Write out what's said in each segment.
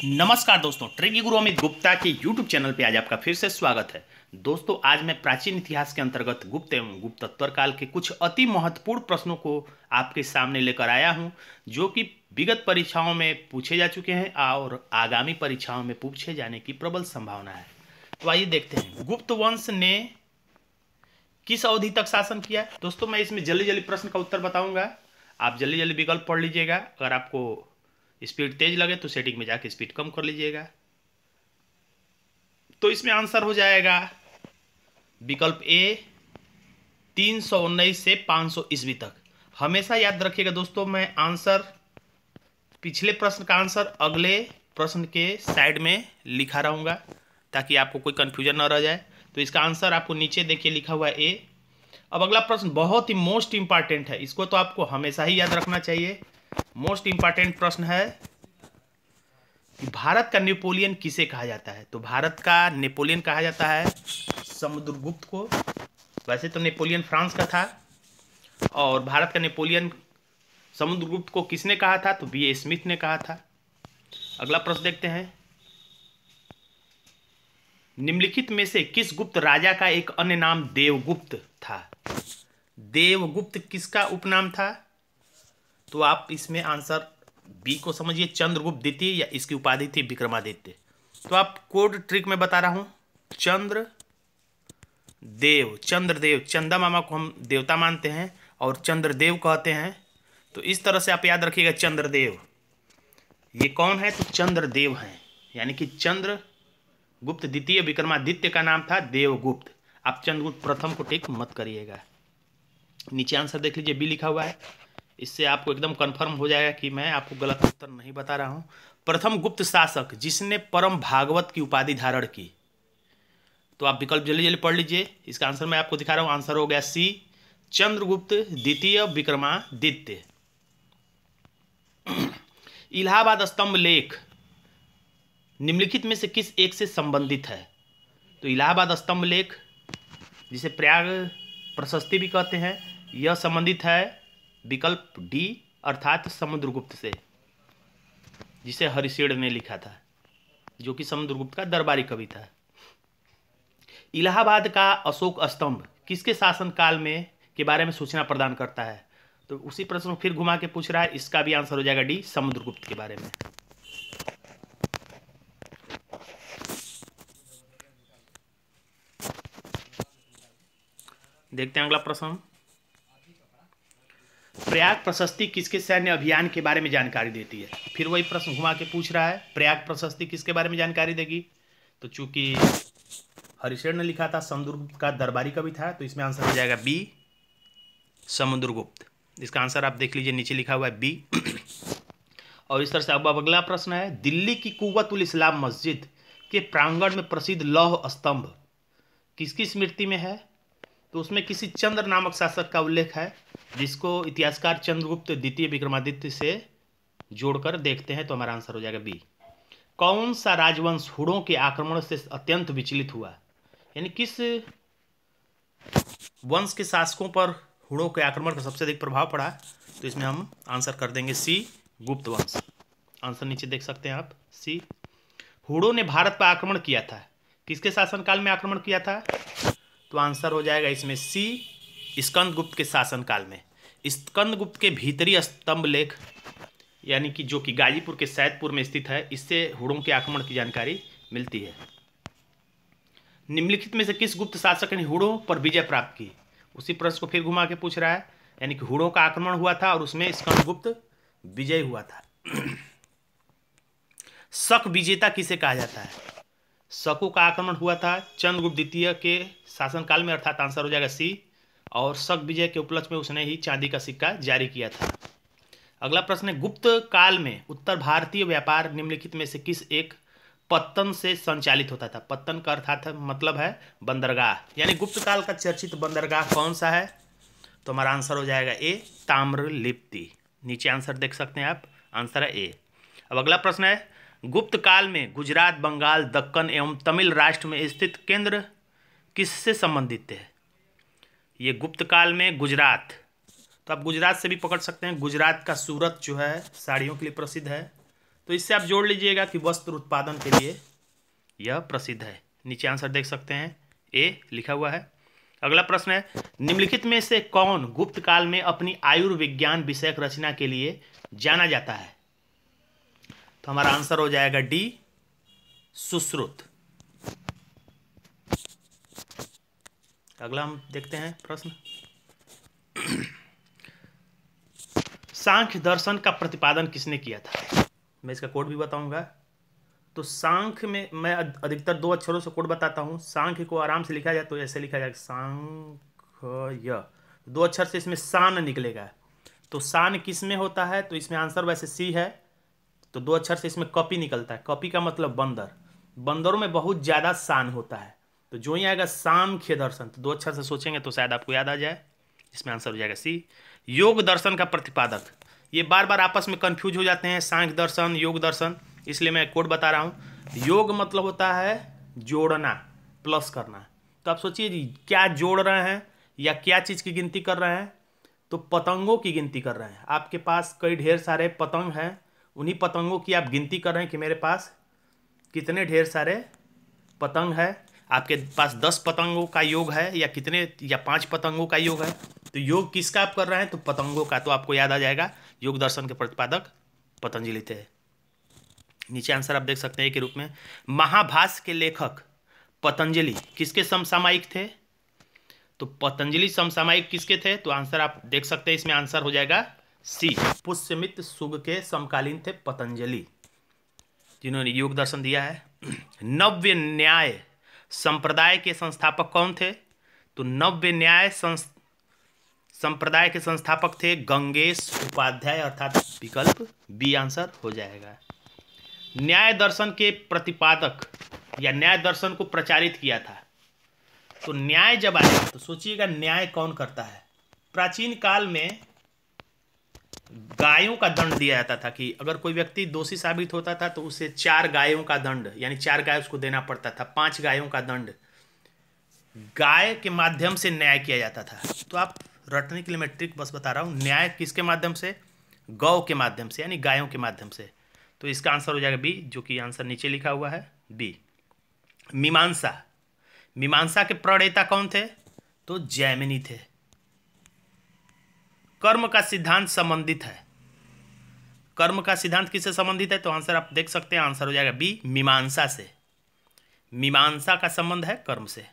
नमस्कार दोस्तों, ट्रिकी गुरु अमित गुप्ता के YouTube चैनल पे आज आपका फिर से स्वागत है। दोस्तों, आज मैं प्राचीन इतिहास के अंतर्गत गुप्त एवं गुप्तोत्तर काल के कुछ अति महत्वपूर्ण प्रश्नों को आपके सामने लेकर आया हूं, जो कि विगत परीक्षाओं में पूछे जा चुके हैं और आगामी परीक्षाओं में पूछे जाने की प्रबल संभावना है। तो आइए देखते हैं, गुप्त वंश ने किस अवधि तक शासन किया। दोस्तों, मैं इसमें जल्दी जल्दी प्रश्न का उत्तर बताऊंगा, आप जल्दी जल्दी विकल्प पढ़ लीजिएगा। अगर आपको स्पीड तेज लगे तो सेटिंग में जाके स्पीड कम कर लीजिएगा। तो इसमें आंसर हो जाएगा विकल्प ए, 319 से 500 ईस्वी तक। हमेशा याद रखिएगा दोस्तों, मैं आंसर पिछले प्रश्न का आंसर अगले प्रश्न के साइड में लिखा रहूंगा ताकि आपको कोई कंफ्यूजन ना रह जाए। तो इसका आंसर आपको नीचे देखिए लिखा हुआ है ए। अब अगला प्रश्न बहुत ही मोस्ट इंपॉर्टेंट है, इसको तो आपको हमेशा ही याद रखना चाहिए। मोस्ट इंपॉर्टेंट प्रश्न है कि भारत का नेपोलियन किसे कहा जाता है। तो भारत का नेपोलियन कहा जाता है समुद्रगुप्त को। वैसे तो नेपोलियन फ्रांस का था और भारत का नेपोलियन समुद्रगुप्त को किसने कहा था, तो बी ए स्मिथ ने कहा था। अगला प्रश्न देखते हैं, निम्नलिखित में से किस गुप्त राजा का एक अन्य नाम देवगुप्त था। देवगुप्त किसका उपनाम था, तो आप इसमें आंसर बी को समझिए, चंद्रगुप्त द्वितीय, या इसकी उपाधि थी विक्रमादित्य। तो आप कोड ट्रिक में बता रहा हूं, चंद्रदेव, चंद्रदेव, चंदा मामा को हम देवता मानते हैं और चंद्रदेव कहते हैं। तो इस तरह से आप याद रखिएगा, चंद्रदेव ये कौन है, तो चंद्रदेव हैं, यानी कि चंद्रगुप्त द्वितीय विक्रमादित्य का नाम था देवगुप्त। आप चंद्रगुप्त प्रथम को टिक मत करिएगा। नीचे आंसर देख लीजिए, बी लिखा हुआ है। इससे आपको एकदम कंफर्म हो जाएगा कि मैं आपको गलत उत्तर नहीं बता रहा हूं। प्रथम गुप्त शासक जिसने परम भागवत की उपाधि धारण की। तो आप विकल्प जल्दी जल्दी पढ़ लीजिए। इसका आंसर मैं आपको दिखा रहा हूं, आंसर हो गया सी, चंद्रगुप्त द्वितीय विक्रमादित्य। इलाहाबाद स्तंभ लेख निम्नलिखित में से किस एक से संबंधित है। तो इलाहाबाद स्तंभ लेख, जिसे प्रयाग प्रशस्ति भी कहते हैं, यह संबंधित है विकल्प डी अर्थात समुद्रगुप्त से, जिसे हरिशेड़ ने लिखा था, जो कि समुद्रगुप्त का दरबारी कवि था। इलाहाबाद का अशोक स्तंभ किसके शासन काल में के बारे में सूचना प्रदान करता है। तो उसी प्रश्न को फिर घुमा के पूछ रहा है, इसका भी आंसर हो जाएगा डी, समुद्रगुप्त के बारे में। देखते हैं अगला प्रश्न, प्रयाग प्रशस्ति किसके सैन्य अभियान के बारे में जानकारी देती है। फिर वही प्रश्न घुमा के पूछ रहा है, प्रयाग प्रशस्ति किसके बारे में जानकारी देगी। तो चूंकि हरिशेड़ ने लिखा था, समुद्रगुप्त का दरबारी कवि था, तो इसमें आंसर हो जाएगा बी, समुद्रगुप्त। इसका आंसर आप देख लीजिए, नीचे लिखा हुआ है बी। और इस तरह से अब अगला प्रश्न है, दिल्ली की कुव्वतुल इस्लाम मस्जिद के प्रांगण में प्रसिद्ध लौह स्तंभ किसकी स्मृति में है। तो उसमें किसी चंद्र नामक शासक का उल्लेख है, जिसको इतिहासकार चंद्रगुप्त द्वितीय विक्रमादित्य से जोड़कर देखते हैं। तो हमारा आंसर हो जाएगा बी। कौन सा राजवंश हुड़ों के आक्रमण से अत्यंत विचलित हुआ, यानी किस वंश के शासकों पर हुड़ों के आक्रमण का सबसे अधिक प्रभाव पड़ा। तो इसमें हम आंसर कर देंगे सी, गुप्त वंश। आंसर नीचे देख सकते हैं आप, सी। हुड़ों ने भारत पर आक्रमण किया था, किसके शासनकाल में आक्रमण किया था। तो आंसर हो जाएगा इसमें सी, स्कंदगुप्त के शासनकाल में। स्कंदगुप्त के भीतरी स्तंभ लेख, यानी कि जो कि गाजीपुर के सैदपुर में स्थित है, इससे हुड़ों के आक्रमण की जानकारी मिलती है। निम्नलिखित में से किस गुप्त शासक ने हुड़ों पर विजय प्राप्त की। उसी प्रश्न को फिर घुमा के पूछ रहा है, यानी कि हुड़ों का आक्रमण हुआ था और उसमें स्कंदगुप्त विजय हुआ था। शक विजेता किसे कहा जाता है। शकों का आक्रमण हुआ था चंद्रगुप्त द्वितीय के शासनकाल में, अर्थात आंसर हो जाएगा सी। और शक विजय के उपलक्ष्य में उसने ही चांदी का सिक्का जारी किया था। अगला प्रश्न है, गुप्त काल में उत्तर भारतीय व्यापार निम्नलिखित में से किस एक पत्तन से संचालित होता था। पत्तन का अर्थात मतलब है बंदरगाह, यानी गुप्त काल का चर्चित बंदरगाह कौन सा है। तो हमारा आंसर हो जाएगा ए, ताम्रलिप्ति। नीचे आंसर देख सकते हैं आप, आंसर है ए। अब अगला प्रश्न है, गुप्त काल में गुजरात, बंगाल, दक्कन एवं तमिल राष्ट्र में स्थित केंद्र किससे संबंधित है। ये गुप्त काल में गुजरात, तो आप गुजरात से भी पकड़ सकते हैं। गुजरात का सूरत जो है साड़ियों के लिए प्रसिद्ध है, तो इससे आप जोड़ लीजिएगा कि वस्त्र उत्पादन के लिए यह प्रसिद्ध है। नीचे आंसर देख सकते हैं, ए लिखा हुआ है। अगला प्रश्न है, निम्नलिखित में से कौन गुप्त काल में अपनी आयुर्विज्ञान विषयक रचना के लिए जाना जाता है? तो हमारा आंसर हो जाएगा डी, सुश्रुत। अगला हम देखते हैं प्रश्न, सांख्य दर्शन का प्रतिपादन किसने किया था? मैं इसका कोड भी बताऊंगा। तो सांख्य में मैं अधिकतर 2 अक्षरों से कोड बताता हूं। सांख्य को आराम से लिखा जाए तो ऐसे लिखा जाएगा, सांख्य। 2 अक्षर से इसमें सान निकलेगा। तो सान किस में होता है? तो इसमें आंसर वैसे सी है, तो 2 अक्षर से इसमें कपी निकलता है। कपी का मतलब बंदर। बंदरों में बहुत ज़्यादा सान होता है, तो जो ही आएगा सांख्य दर्शन, तो 2 अक्षर से सोचेंगे तो शायद आपको याद आ जाए। इसमें आंसर हो जाएगा सी, योग दर्शन का प्रतिपादक। ये बार बार आपस में कंफ्यूज हो जाते हैं, सांख्य दर्शन, योग दर्शन, इसलिए मैं कोड बता रहा हूँ। योग मतलब होता है जोड़ना, प्लस करना। तो आप सोचिए जी, क्या जोड़ रहे हैं या क्या चीज़ की गिनती कर रहे हैं? तो पतंगों की गिनती कर रहे हैं। आपके पास कई ढेर सारे पतंग हैं, उन्हीं पतंगों की आप गिनती कर रहे हैं कि मेरे पास कितने ढेर सारे पतंग है। आपके पास 10 पतंगों का योग है या कितने, या 5 पतंगों का योग है। तो योग किसका आप कर रहे हैं? तो पतंगों का। तो आपको याद आ जाएगा, योग दर्शन के प्रतिपादक पतंजलि थे। नीचे आंसर आप देख सकते हैं के रूप में, महाभाष्य के लेखक पतंजलि किसके समसामयिक थे? तो पतंजलि समसामयिक किसके थे? तो आंसर आप देख सकते हैं, इसमें आंसर हो जाएगा सी, पुष्यमित्र सुग के समकालीन थे पतंजलि, जिन्होंने योग दर्शन दिया है। नव्य न्याय संप्रदाय के संस्थापक कौन थे? तो नव्य न्याय संप्रदाय के संस्थापक थे गंगेश उपाध्याय, अर्थात विकल्प बी आंसर हो जाएगा। न्याय दर्शन के प्रतिपादक या न्याय दर्शन को प्रचारित किया था। तो न्याय जब आया तो सोचिएगा, न्याय कौन करता है? प्राचीन काल में गायों का दंड दिया जाता था कि अगर कोई व्यक्ति दोषी साबित होता था तो उसे 4 गायों का दंड, यानी 4 गाय उसको देना पड़ता था, 5 गायों का दंड। गाय के माध्यम से न्याय किया जाता था। तो आप रटने के लिए मैं ट्रिक बस बता रहा हूँ, न्याय किसके माध्यम से? गौ के माध्यम से, यानी गायों के माध्यम से। तो इसका आंसर हो जाएगा बी, जो कि आंसर नीचे लिखा हुआ है बी। मीमांसा, मीमांसा के प्रणेता कौन थे? तो जैमिनी थे। कर्म का सिद्धांत संबंधित है, कर्म का सिद्धांत किससे संबंधित है? तो आंसर आप देख सकते हैं, आंसर हो जाएगा बी, मीमांसा से। मीमांसा का संबंध है कर्म से।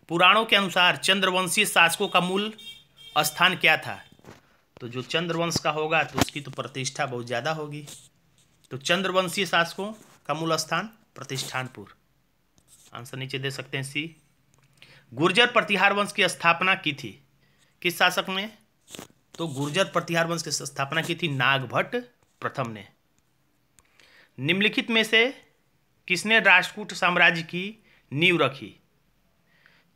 पुराणों के अनुसार चंद्रवंशीय शासकों का मूल स्थान क्या था? तो जो चंद्रवंश का होगा तो उसकी तो प्रतिष्ठा बहुत ज़्यादा होगी। तो चंद्रवंशीय शासकों का मूल स्थान प्रतिष्ठानपुर, आंसर नीचे दे सकते हैं सी। गुर्जर प्रतिहार वंश की स्थापना की थी किस शासक ने? तो गुर्जर प्रतिहार वंश की स्थापना की थी नागभट्ट प्रथम ने। निम्नलिखित में से किसने राष्ट्रकूट साम्राज्य की नींव रखी?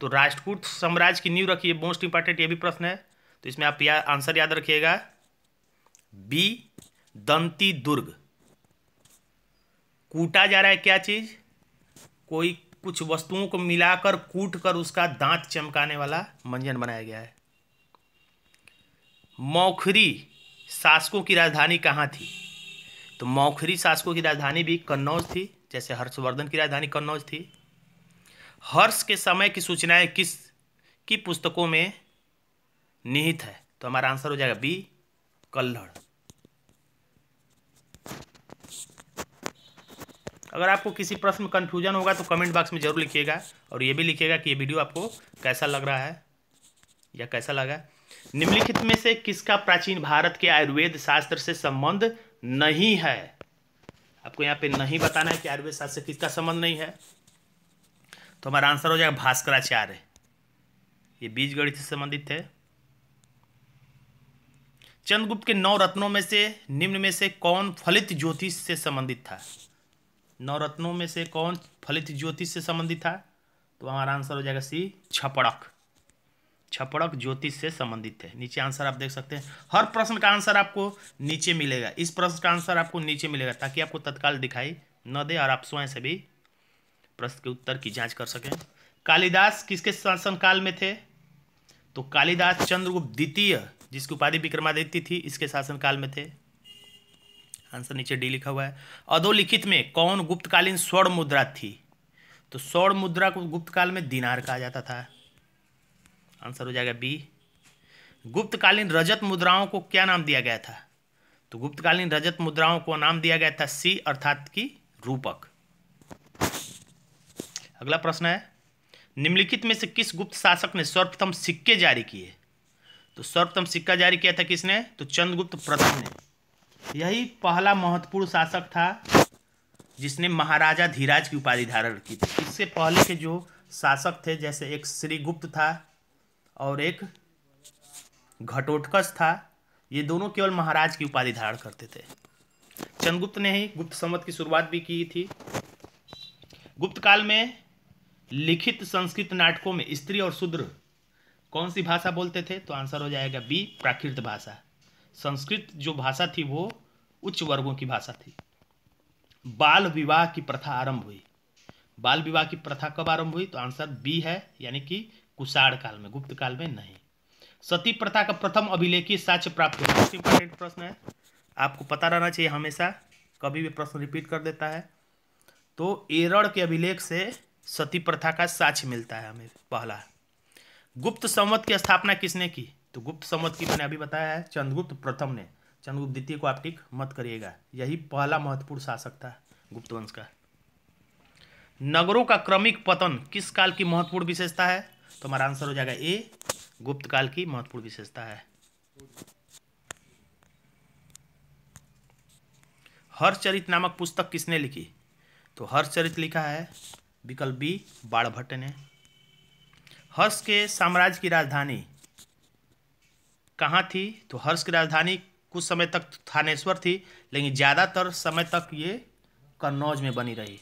तो राष्ट्रकूट साम्राज्य की नींव रखी, मोस्ट इंपॉर्टेंट ये भी प्रश्न है। तो इसमें आप आंसर याद रखिएगा बी, दंती दुर्ग। कूटा जा रहा है क्या चीज? कोई कुछ वस्तुओं को मिलाकर कूट कर उसका दांत चमकाने वाला मंजन बनाया गया है। मौखरी शासकों की राजधानी कहाँ थी? तो मौखरी शासकों की राजधानी भी कन्नौज थी, जैसे हर्षवर्धन की राजधानी कन्नौज थी। हर्ष के समय की सूचनाएं किस की पुस्तकों में निहित है? तो हमारा आंसर हो जाएगा बी, कल्हड़। अगर आपको किसी प्रश्न में कंफ्यूजन होगा तो कमेंट बॉक्स में जरूर लिखिएगा, और ये भी लिखिएगा कि ये वीडियो आपको कैसा लग रहा है या कैसा लगा। निम्नलिखित में से किसका प्राचीन भारत के आयुर्वेद शास्त्र से संबंध नहीं है? आपको यहाँ पे नहीं बताना है कि आयुर्वेद शास्त्र से किसका संबंध नहीं है। तो हमारा आंसर हो जाएगा भास्कराचार्य, ये बीज गणित से संबंधित थे। चंद्रगुप्त के 9 रत्नों में से निम्न में से कौन फलित ज्योतिष से संबंधित था? 9 रत्नों में से कौन फलित ज्योतिष से संबंधित था? तो हमारा आंसर हो जाएगा सी, छपड़क। छपड़क ज्योतिष से संबंधित थे। नीचे आंसर आप देख सकते हैं, हर प्रश्न का आंसर आपको नीचे मिलेगा। इस प्रश्न का आंसर आपको नीचे मिलेगा ताकि आपको तत्काल दिखाई न दे और आप स्वयं से भी प्रश्न के उत्तर की जांच कर सकें। कालिदास किसके शासनकाल में थे? तो कालिदास चंद्रगुप्त द्वितीय, जिसकी उपाधि विक्रमादित्य थी, इसके शासनकाल में थे। आंसर नीचे डी लिखा हुआ है। अधोलिखित में कौन गुप्तकालीन स्वर्ण मुद्रा थी? तो स्वर्ण मुद्रा को गुप्त काल में दिनार कहा जाता था। आंसर हो जाएगा बी। गुप्तकालीन रजत मुद्राओं को क्या नाम दिया गया था? तो गुप्तकालीन रजत मुद्राओं को नाम दिया गया था सी अर्थात की रूपक। अगला प्रश्न है, निम्नलिखित में से किस गुप्त शासक ने सर्वप्रथम सिक्के जारी किए? तो सर्वप्रथम सिक्का जारी किया था किसने? तो चंद्रगुप्त प्रथम ने। यही पहला महत्वपूर्ण शासक था जिसने महाराजा धीराज की उपाधि धारण की थी। इससे पहले के जो शासक थे, जैसे एक श्रीगुप्त था और एक घटोत्कच था, ये दोनों केवल महाराज की उपाधि धारण करते थे। चंद्रगुप्त ने ही गुप्त संवत की शुरुआत भी की थी। गुप्त काल में लिखित संस्कृत नाटकों में स्त्री और शूद्र कौन सी भाषा बोलते थे? तो आंसर हो जाएगा बी, प्राकृत भाषा। संस्कृत जो भाषा थी वो उच्च वर्गों की भाषा थी। बाल विवाह की प्रथा आरंभ हुई। बाल विवाह की प्रथा कब आरंभ हुई? तो आंसर बी है, यानी कि कुषाण काल में, गुप्त काल में नहीं। सती प्रथा का प्रथम अभिलेखीय साक्ष्य प्राप्त हुआ। मोस्ट इंपॉर्टेंट प्रश्न है, आपको पता रहना चाहिए हमेशा, कभी भी प्रश्न रिपीट कर देता है। तो एरड़ के अभिलेख से सती प्रथा का साक्ष्य मिलता है हमें पहला। गुप्त संवत की स्थापना किसने की? तो गुप्त संवत की मैंने अभी बताया है चंद्रगुप्त प्रथम ने। चंद्रगुप्त द्वितीय को आप टिक मत करिएगा, यही पहला महत्वपूर्ण शासक था गुप्त वंश का। नगरों का क्रमिक पतन किस काल की महत्वपूर्ण विशेषता है? तो हमारा आंसर हो जाएगा ए, गुप्त काल की महत्वपूर्ण विशेषता है। हर्षचरित नामक पुस्तक किसने लिखी? तो हर्षचरित लिखा है विकल्प बी, बाणभट्ट ने। हर्ष के साम्राज्य की राजधानी कहाँ थी? तो हर्ष की राजधानी कुछ समय तक थानेश्वर थी, लेकिन ज़्यादातर समय तक ये कन्नौज में बनी रही।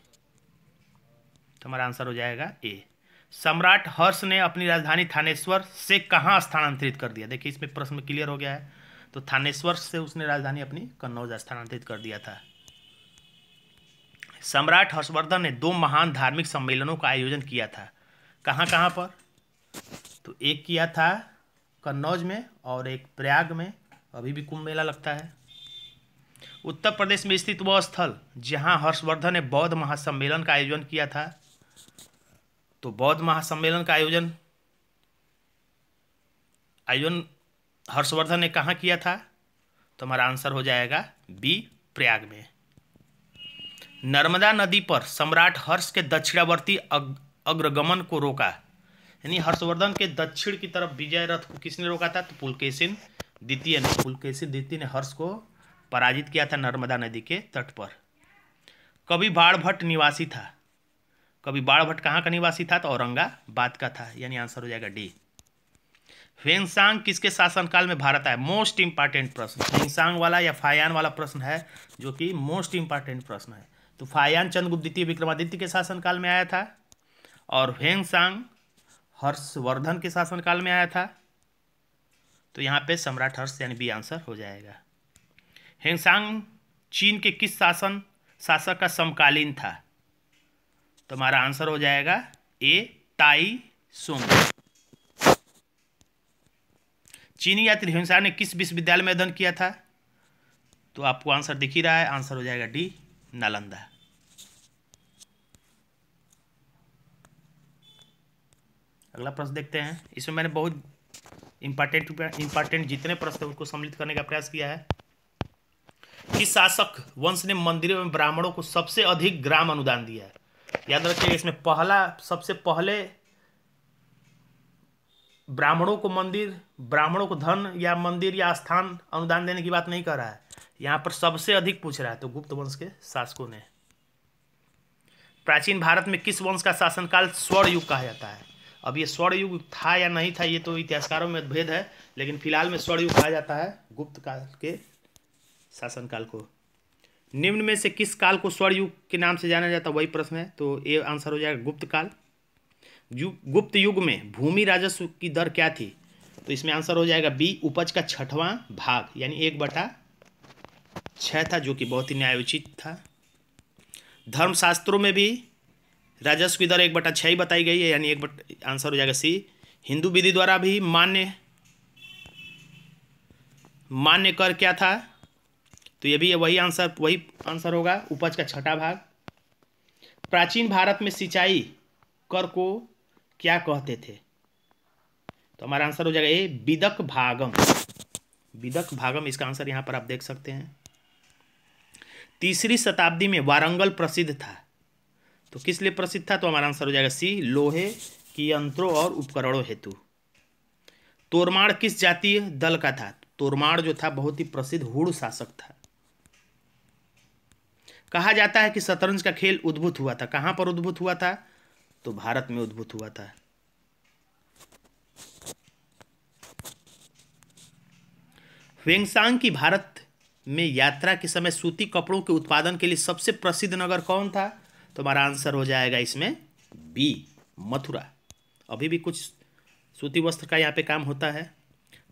तो हमारा आंसर हो जाएगा ए। सम्राट हर्ष ने अपनी राजधानी थानेश्वर से कहाँ स्थानांतरित कर दिया? देखिए इसमें प्रश्न क्लियर हो गया है। तो थानेश्वर से उसने राजधानी अपनी कन्नौज स्थानांतरित कर दिया था। सम्राट हर्षवर्धन ने 2 महान धार्मिक सम्मेलनों का आयोजन किया था। कहाँ कहाँ पर? तो एक किया था कन्नौज में और एक प्रयाग में, अभी भी कुंभ मेला लगता है। उत्तर प्रदेश में स्थित वह स्थल जहां हर्षवर्धन ने बौद्ध महासम्मेलन का आयोजन किया था। तो बौद्ध महासम्मेलन का आयोजन हर्षवर्धन ने कहाँ किया था? तो हमारा आंसर हो जाएगा बी, प्रयाग में। नर्मदा नदी पर सम्राट हर्ष के दक्षिणावर्ती अग्रगमन को रोका, यानी हर्षवर्धन के दक्षिण की तरफ विजय रथ को किसने रोका था? तो पुलकेशिन द्वितीय ने। पुलकेशिन द्वितीय ने हर्ष को पराजित किया था नर्मदा नदी के तट पर। कभी बाणभट्ट निवासी था। कभी बाणभट्ट कहाँ का निवासी था? तो औरंगाबाद का था, यानी आंसर हो जाएगा डी। ह्वेनसांग किसके शासनकाल में भारत आया? मोस्ट इंपॉर्टेंट प्रश्न, ह्वेनसांग वाला या फायान वाला प्रश्न है, जो कि मोस्ट इंपॉर्टेंट प्रश्न है। तो फायान चंद्रगुप्त द्वितीय विक्रमादित्य के शासनकाल में आया था और ह्वेनसांग हर्षवर्धन के शासनकाल में आया था। तो यहाँ पे सम्राट हर्ष, यानी बी आंसर हो जाएगा। ह्वेनसांग चीन के किस शासक का समकालीन था? तो हमारा आंसर हो जाएगा ए, ताई सुंग। चीनी यात्री ह्वेनसांग ने किस विश्वविद्यालय में अध्ययन किया था? तो आपको आंसर दिख ही रहा है, आंसर हो जाएगा डी, नालंदा। अगला प्रश्न देखते हैं। इसमें मैंने बहुत इंपॉर्टेंट जितने प्रश्न थे उसको सम्मिलित करने का प्रयास किया है। किस शासक वंश ने मंदिरों में ब्राह्मणों को सबसे अधिक ग्राम अनुदान दिया है? याद रखिएगा, इसमें सबसे पहले ब्राह्मणों को धन या मंदिर या स्थान अनुदान देने की बात नहीं कर रहा है, यहाँ पर सबसे अधिक पूछ रहा है। तो गुप्त वंश के शासकों ने। प्राचीन भारत में किस वंश का शासनकाल स्वर्ण युग कहा जाता है? अब ये स्वर्ण युग था या नहीं था, ये तो इतिहासकारों में भेद है, लेकिन फिलहाल में स्वर्ण युग कहा जाता है गुप्त काल के शासनकाल को। निम्न में से किस काल को स्वर्ण युग के नाम से जाना जाता है? वही प्रश्न है, तो ये आंसर हो जाएगा गुप्त काल। गुप्त युग में भूमि राजस्व की दर क्या थी? तो इसमें आंसर हो जाएगा बी, उपज का 6वां भाग, यानी 1/6 था, जो कि बहुत ही न्यायोचित था। धर्मशास्त्रों में भी राजस्व की दर 1/6 ही बताई गई है, यानी आंसर हो जाएगा सी। हिंदू विधि द्वारा भी मान्य कर क्या था? तो तो ये भी वही आंसर होगा, उपज का छठा भाग। प्राचीन भारत में सिंचाई कर को क्या कहते थे? तो हमारा आंसर हो जाएगा ए, विदक भागम। विदक भागम इसका आंसर यहाँ पर आप देख सकते हैं। तीसरी शताब्दी में वारंगल प्रसिद्ध था, तो किस लिए प्रसिद्ध था? तो हमारा आंसर हो जाएगा सी, लोहे की यंत्रों और उपकरणों हेतु। तोरमाड़ किस जातीय दल का था? तोरमाड़ जो था बहुत ही प्रसिद्ध हुड़ शासक था। कहा जाता है कि शतरंज का खेल उद्भूत हुआ था, कहां पर उद्भूत हुआ था? तो भारत में उद्भूत हुआ था। ह्वेंसांग की भारत में यात्रा के समय सूती कपड़ों के उत्पादन के लिए सबसे प्रसिद्ध नगर कौन था? तो हमारा आंसर हो जाएगा इसमें बी, मथुरा। अभी भी कुछ सूती वस्त्र का यहाँ पे काम होता है।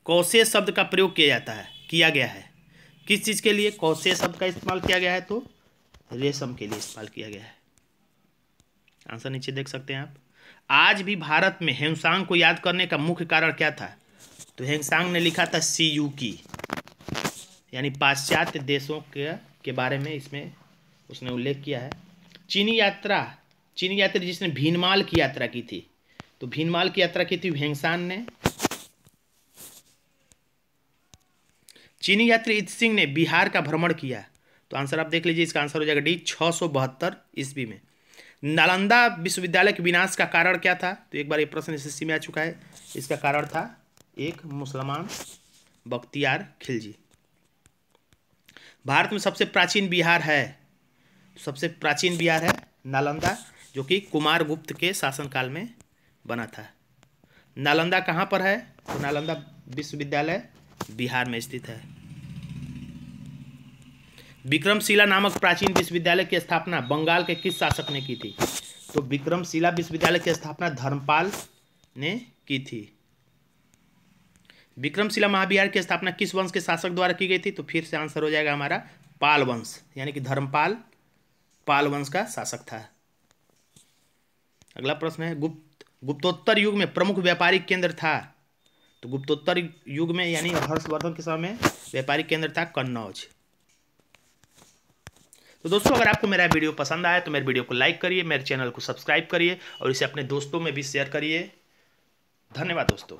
कौशे शब्द का प्रयोग किया गया है किस चीज़ के लिए? कौशे शब्द का इस्तेमाल किया गया है तो रेशम के लिए इस्तेमाल किया गया है। आंसर नीचे देख सकते हैं आप। आज भी भारत में ह्वेंसांग को याद करने का मुख्य कारण क्या था? तो ह्वेंसांग ने लिखा था सीयू की, यानी पाश्चात्य देशों के बारे में इसमें उसने उल्लेख किया है। चीनी यात्री जिसने भीनमाल की यात्रा की थी, तो भीनमाल की यात्रा की थी ह्वेंसांग ने। चीनी यात्री इत सिंह ने बिहार का भ्रमण किया, तो आंसर आप देख लीजिए, इसका आंसर हो जाएगा डी, 672 ईस्वी में। नालंदा विश्वविद्यालय के विनाश का कारण क्या था? तो एक बार ये प्रश्न एसएससी में आ चुका है। इसका कारण था एक मुसलमान बख्तियार खिलजी। भारत में सबसे प्राचीन बिहार है नालंदा, जो कि कुमारगुप्त के शासनकाल में बना था। नालंदा कहाँ पर है? तो नालंदा विश्वविद्यालय बिहार में स्थित है। विक्रमशिला नामक प्राचीन विश्वविद्यालय की स्थापना बंगाल के किस शासक ने की थी? तो विक्रमशिला विश्वविद्यालय की स्थापना धर्मपाल ने की थी। विक्रमशिला महाविहार की स्थापना किस वंश के शासक द्वारा की गई थी? तो फिर से आंसर हो जाएगा हमारा पाल वंश, यानी कि धर्मपाल पाल वंश का शासक था। अगला प्रश्न है, गुप्तोत्तर युग में प्रमुख व्यापारिक केंद्र था? तो गुप्तोत्तर युग में यानी हर्षवर्धन के समय में व्यापारिक केंद्र था कन्नौज। तो दोस्तों, अगर आपको मेरा वीडियो पसंद आया तो मेरे वीडियो को लाइक करिए, मेरे चैनल को सब्सक्राइब करिए और इसे अपने दोस्तों में भी शेयर करिए। धन्यवाद दोस्तों।